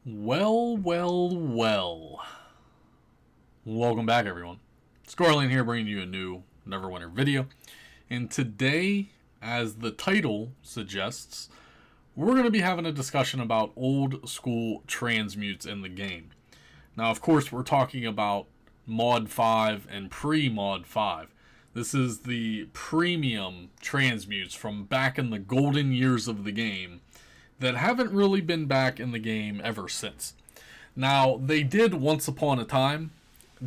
Well. Welcome back, everyone. Scorelian here, bringing you a new Neverwinter video. And today, as the title suggests, we're going to be having a discussion about old school transmutes in the game. Now, of course, we're talking about Mod 5 and pre-Mod 5. This is the premium transmutes from back in the golden years of the game that haven't really been back in the game ever since. Now, they did once upon a time,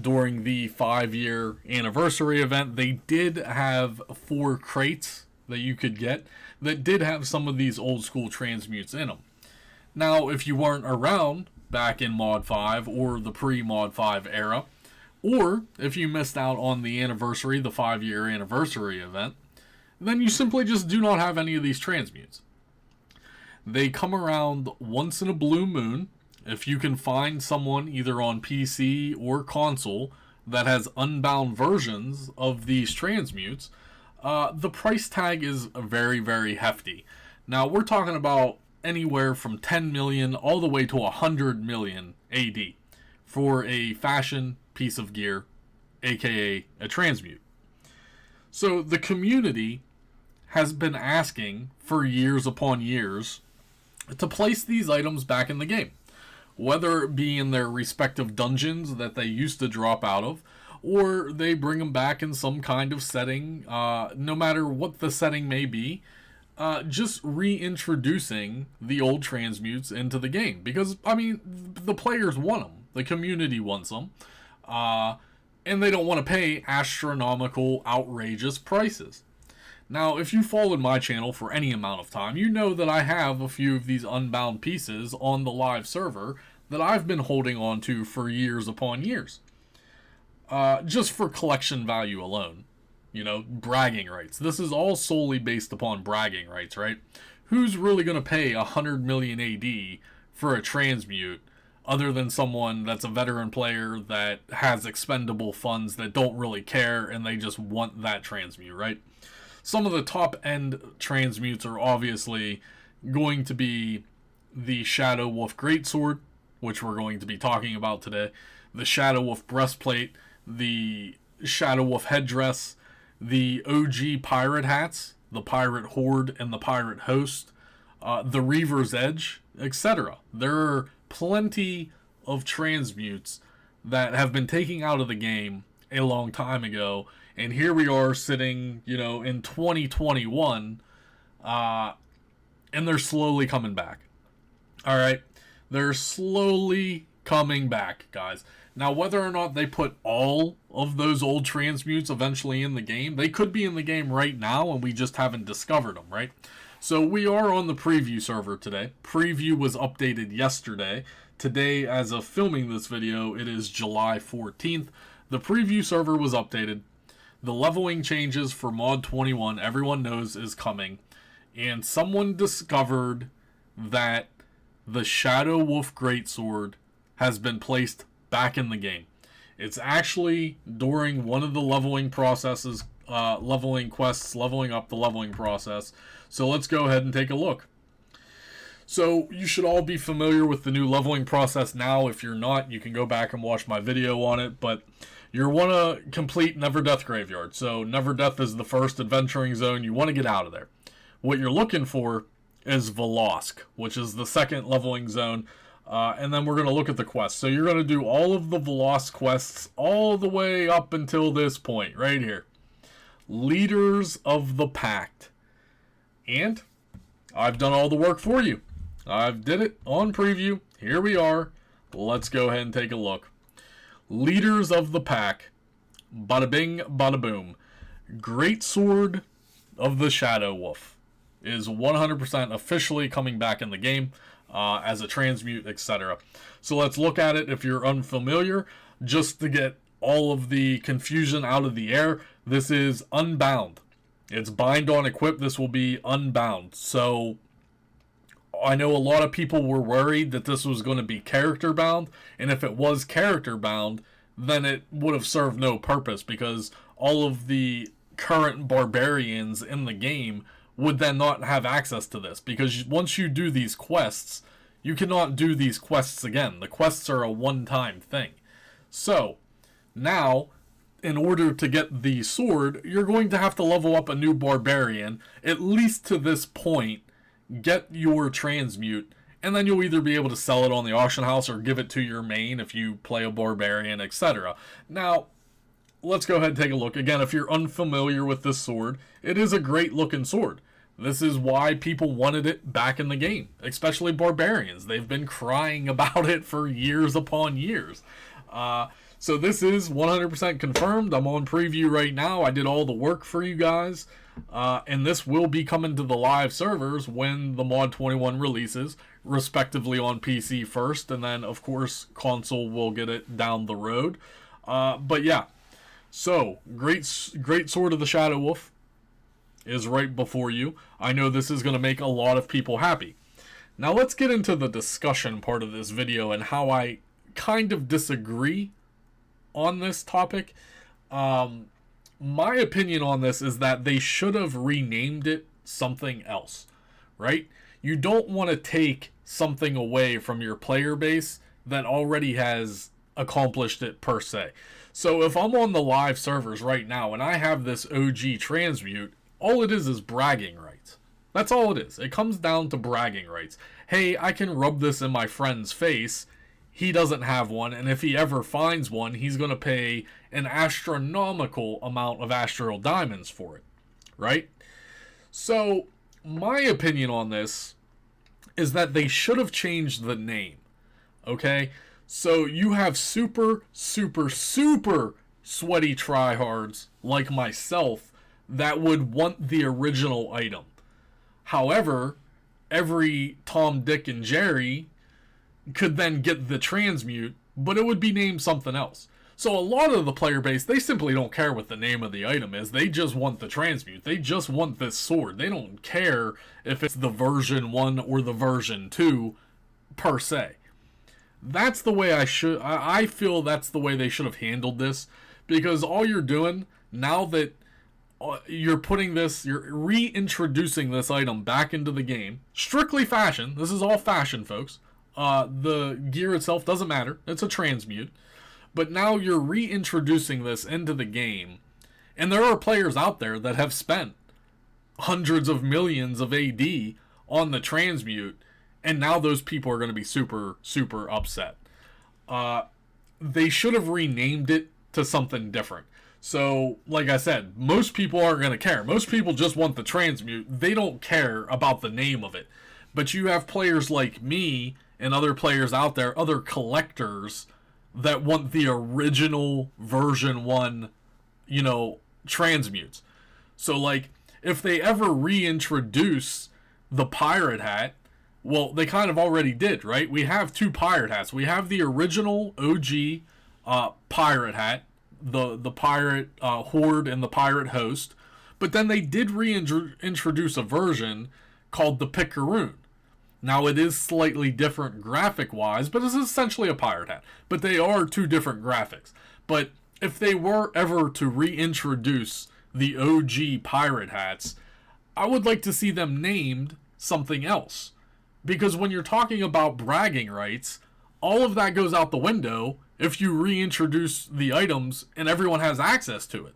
during the 5-year anniversary event, they did have 4 crates that you could get that did have some of these old school transmutes in them. Now, if you weren't around back in Mod 5 or the pre-Mod 5 era, or if you missed out on the anniversary, the 5-year anniversary event, then you simply just do not have any of these transmutes. They come around once in a blue moon. If you can find someone either on PC or console that has unbound versions of these transmutes, the price tag is very, very hefty. Now, we're talking about anywhere from 10 million all the way to 100 million AD for a fashion piece of gear, aka a transmute. So the community has been asking for years upon years to place these items back in the game, whether it be in their respective dungeons that they used to drop out of, or they bring them back in some kind of setting, no matter what the setting may be, just reintroducing the old transmutes into the game. Because, I mean, the players want them, the community wants them, and they don't want to pay astronomical, outrageous prices. Now, if you followed my channel for any amount of time, you know that I have a few of these unbound pieces on the live server that I've been holding on to for years upon years. Just for collection value alone. You know, bragging rights. This is all solely based upon bragging rights, right? Who's really going to pay 100 million AD for a transmute other than someone that's a veteran player that has expendable funds that don't really care and they just want that transmute, right? Some of the top-end transmutes are obviously going to be the Shadow Wolf Greatsword, which we're going to be talking about today, the Shadow Wolf Breastplate, the Shadow Wolf Headdress, the OG Pirate Hats, the Pirate Horde and the Pirate Host, the Reaver's Edge, etc. There are plenty of transmutes that have been taken out of the game a long time ago, and here we are sitting, in 2021, and they're slowly coming back. Alright? They're slowly coming back, guys. Now, whether or not they put all of those old transmutes eventually in the game, they could be in the game right now, and we just haven't discovered them, right? So we are on the preview server today. Preview was updated yesterday. Today, as of filming this video, it is July 14th. The preview server was updated. The leveling changes for Mod 21, everyone knows, is coming. And someone discovered that the Shadow Wolf Greatsword has been placed back in the game. It's actually during one of the leveling processes, leveling quests, leveling up the leveling process. So let's go ahead and take a look. So you should all be familiar with the new leveling process now. If you're not, you can go back and watch my video on it. But you want to complete Never Death Graveyard. So Never Death is the first adventuring zone. You want to get out of there. What you're looking for is Velosk, which is the second leveling zone. And then we're going to look at the quests. So you're going to do all of the Velosk quests all the way up until this point, right here. Leaders of the Pact. And I've done all the work for you. I've did it on preview. Here we are. Let's go ahead and take a look. Leaders of the Pack. Bada bing, bada boom. Greatsword of the Shadow Wolf is 100% officially coming back in the game as a transmute, etc. So let's look at it if you're unfamiliar. Just to get all of the confusion out of the air, this is unbound. It's bind on equip. This will be unbound. So I know a lot of people were worried that this was going to be character bound, and if it was character bound, then it would have served no purpose because all of the current barbarians in the game would then not have access to this, because once you do these quests, You cannot do these quests again. The quests are a one-time thing. So, now, in order to get the sword, you're going to have to level up a new barbarian, at least to this point, get your transmute, and then you'll either be able to sell it on the auction house or give it to your main if you play a barbarian, etc. Now, let's go ahead and take a look. Again, if you're unfamiliar with this sword, it is a great looking sword. This is why people wanted it back in the game, especially barbarians. They've been crying about it for years upon years. So this is 100% confirmed. I'm on preview right now. I did all the work for you guys. And this will be coming to the live servers when the Mod 21 releases, respectively on PC first, and then, of course, console will get it down the road. But yeah, so, Greatsword of the Shadow Wolf is right before you. I know this is going to make a lot of people happy. Now let's get into the discussion part of this video and how I kind of disagree on this topic. My opinion on this is that they should have renamed it something else, right? You don't want to take something away from your player base that already has accomplished it per se. So if I'm on the live servers right now and I have this OG transmute, all it is bragging rights. That's all it is. It comes down to bragging rights. Hey, I can rub this in my friend's face. He doesn't have one, and if he ever finds one, he's going to pay an astronomical amount of astral diamonds for it, right? So, my opinion on this is that they should have changed the name, okay? So, you have super, super, super sweaty tryhards like myself that would want the original item. However, every Tom, Dick, and Jerry could then get the transmute, but it would be named something else. So a lot of the player base, they simply don't care what the name of the item is. They just want the transmute. They just want this sword. They don't care if it's the version 1 or the version 2 per se. That's the way I feel that's the way they should have handled this, because all you're doing now that you're putting this, you're reintroducing this item back into the game, strictly fashion. This is all fashion, folks. The gear itself doesn't matter. It's a transmute. But now you're reintroducing this into the game. And there are players out there that have spent hundreds of millions of AD on the transmute. And now those people are going to be super, super upset. They should have renamed it to something different. So, like I said, most people aren't going to care. Most people just want the transmute. They don't care about the name of it. But you have players like me and other players out there, other collectors that want the original version 1, transmutes. So, like, if they ever reintroduce the pirate hat, well, they kind of already did, right? We have 2 pirate hats. We have the original OG pirate hat, the pirate horde and the pirate host, but then they did reintroduce a version called the Picaroon. Now, it is slightly different graphic-wise, but it's essentially a pirate hat. But they are 2 different graphics. But if they were ever to reintroduce the OG pirate hats, I would like to see them named something else. Because when you're talking about bragging rights, all of that goes out the window if you reintroduce the items and everyone has access to it.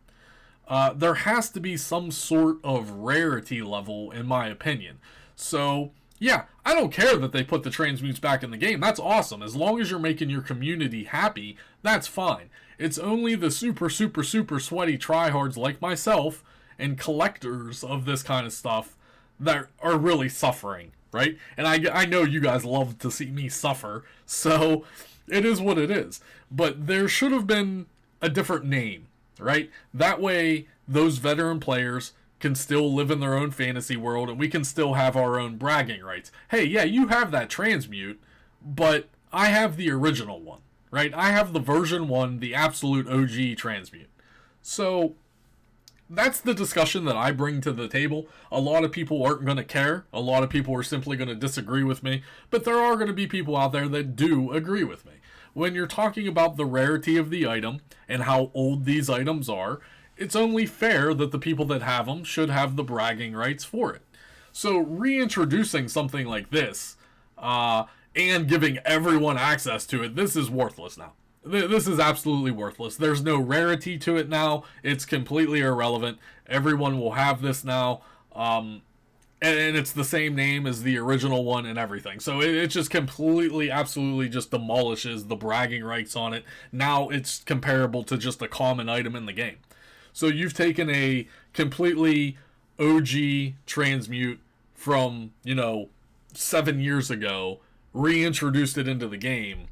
There has to be some sort of rarity level, in my opinion. So, yeah, I don't care that they put the transmutes back in the game. That's awesome. As long as you're making your community happy, that's fine. It's only the super, super, super sweaty tryhards like myself and collectors of this kind of stuff that are really suffering, right? And I know you guys love to see me suffer, so it is what it is. But there should have been a different name, right? That way, those veteran players can still live in their own fantasy world, and we can still have our own bragging rights. Hey, yeah, you have that transmute, but I have the original one, right? I have the version 1, the absolute OG transmute. So that's the discussion that I bring to the table. A lot of people aren't going to care. A lot of people are simply going to disagree with me, but there are going to be people out there that do agree with me. When you're talking about the rarity of the item and how old these items are, it's only fair that the people that have them should have the bragging rights for it. So reintroducing something like this and giving everyone access to it, this is worthless now. This is absolutely worthless. There's no rarity to it now. It's completely irrelevant. Everyone will have this now. And it's the same name as the original one and everything. So it just completely, absolutely just demolishes the bragging rights on it. Now it's comparable to just a common item in the game. So you've taken a completely OG transmute from, 7 years ago, reintroduced it into the game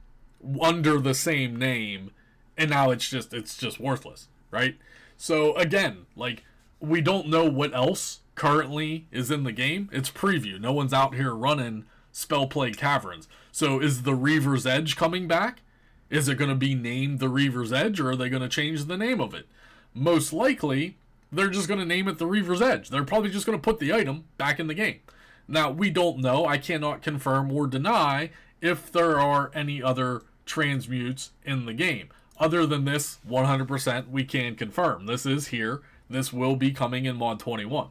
under the same name, and now it's just worthless, right? So again, like, we don't know what else currently is in the game. It's preview. No one's out here running Spellplague Caverns. So is the Reaver's Edge coming back? Is it going to be named the Reaver's Edge, or are they going to change the name of it? Most likely, they're just going to name it the Reaver's Edge. They're probably just going to put the item back in the game. Now, we don't know. I cannot confirm or deny if there are any other transmutes in the game. Other than this, 100% we can confirm. This is here. This will be coming in Mod 21.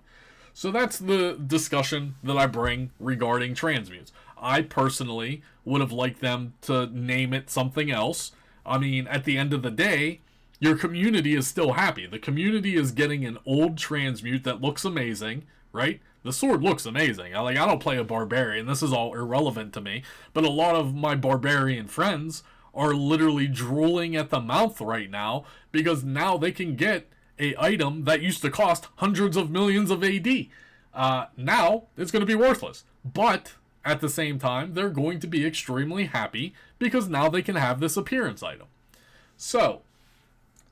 So that's the discussion that I bring regarding transmutes. I personally would have liked them to name it something else. I mean, at the end of the day, your community is still happy. The community is getting an old transmute that looks amazing, right? The sword looks amazing. I don't play a barbarian. This is all irrelevant to me. But a lot of my barbarian friends are literally drooling at the mouth right now because now they can get a item that used to cost hundreds of millions of AD. Now it's going to be worthless. But at the same time, they're going to be extremely happy because now they can have this appearance item. So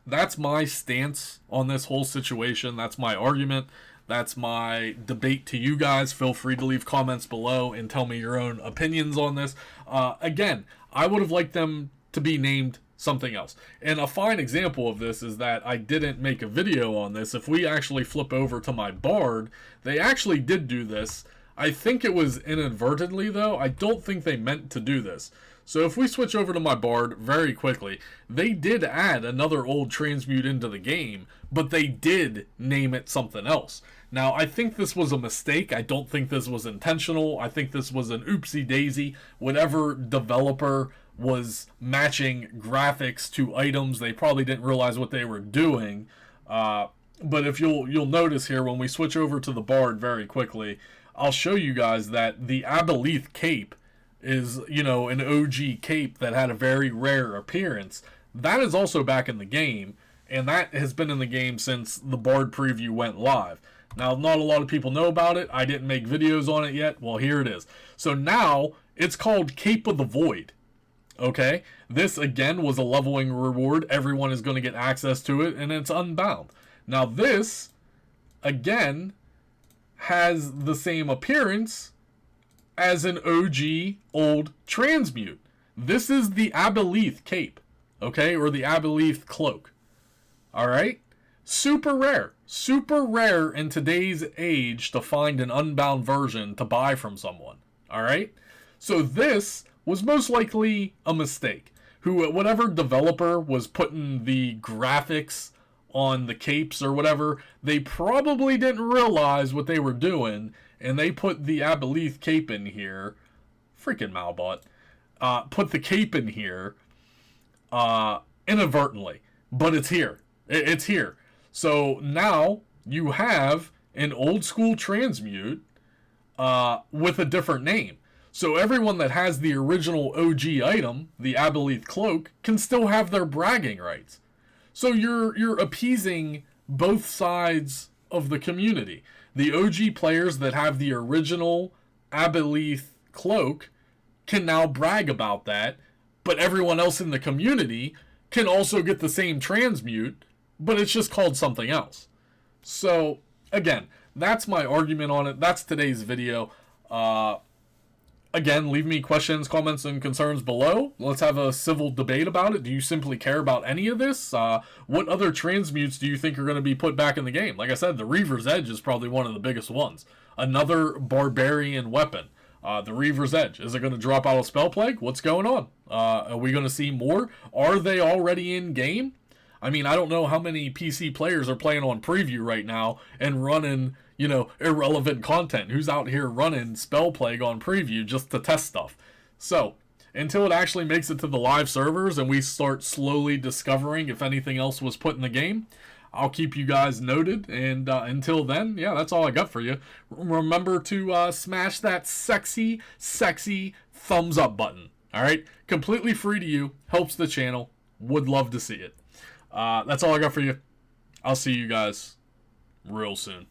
that's my stance on this whole situation. That's my argument. That's my debate to you guys. Feel free to leave comments below and tell me your own opinions on this. Again, I would have liked them to be named something else. And a fine example of this is that I didn't make a video on this. If we actually flip over to my Bard, they actually did do this. I think it was inadvertently, though. I don't think they meant to do this. So if we switch over to my Bard very quickly, they did add another old transmute into the game, but they did name it something else. Now, I think this was a mistake. I don't think this was intentional. I think this was an oopsie daisy. Whatever developer was matching graphics to items, they probably didn't realize what they were doing. But if you'll notice here, when we switch over to the Bard very quickly, I'll show you guys that the Aboleth cape is, an OG cape that had a very rare appearance. That is also back in the game, and that has been in the game since the Bard preview went live. Now, not a lot of people know about it. I didn't make videos on it yet. Well, here it is. So now, it's called Cape of the Void. Okay? This, again, was a leveling reward. Everyone is going to get access to it, and it's unbound. Now, this, again, has the same appearance as an OG old transmute. This is the Aboleth cape, okay? Or the Aboleth cloak. Alright? Super rare in today's age to find an unbound version to buy from someone. Alright? So this was most likely a mistake. Whatever developer was putting the graphics on the capes or whatever, they probably didn't realize what they were doing, and they put the Aboleth cape in here. Freaking Malbot. Put the cape in here inadvertently. But it's here. It's here. So now you have an old school transmute with a different name. So everyone that has the original OG item, the Aboleth cloak, can still have their bragging rights. So you're appeasing both sides of the community. The OG players that have the original Aboleth cloak can now brag about that, but everyone else in the community can also get the same transmute, but it's just called something else. So, again, that's my argument on it. That's today's video. Again, leave me questions, comments, and concerns below. Let's have a civil debate about it. Do you simply care about any of this? What other transmutes do you think are going to be put back in the game? Like I said, the Reaver's Edge is probably one of the biggest ones. Another barbarian weapon. The Reaver's Edge. Is it going to drop out of Spellplague? What's going on? Are we going to see more? Are they already in game? I mean, I don't know how many PC players are playing on preview right now and running, irrelevant content. Who's out here running Spellplague on preview just to test stuff? So, until it actually makes it to the live servers and we start slowly discovering if anything else was put in the game, I'll keep you guys noted. And until then, yeah, that's all I got for you. Remember to smash that sexy, sexy thumbs up button. All right? Completely free to you. Helps the channel. Would love to see it. That's all I got for you. I'll see you guys real soon.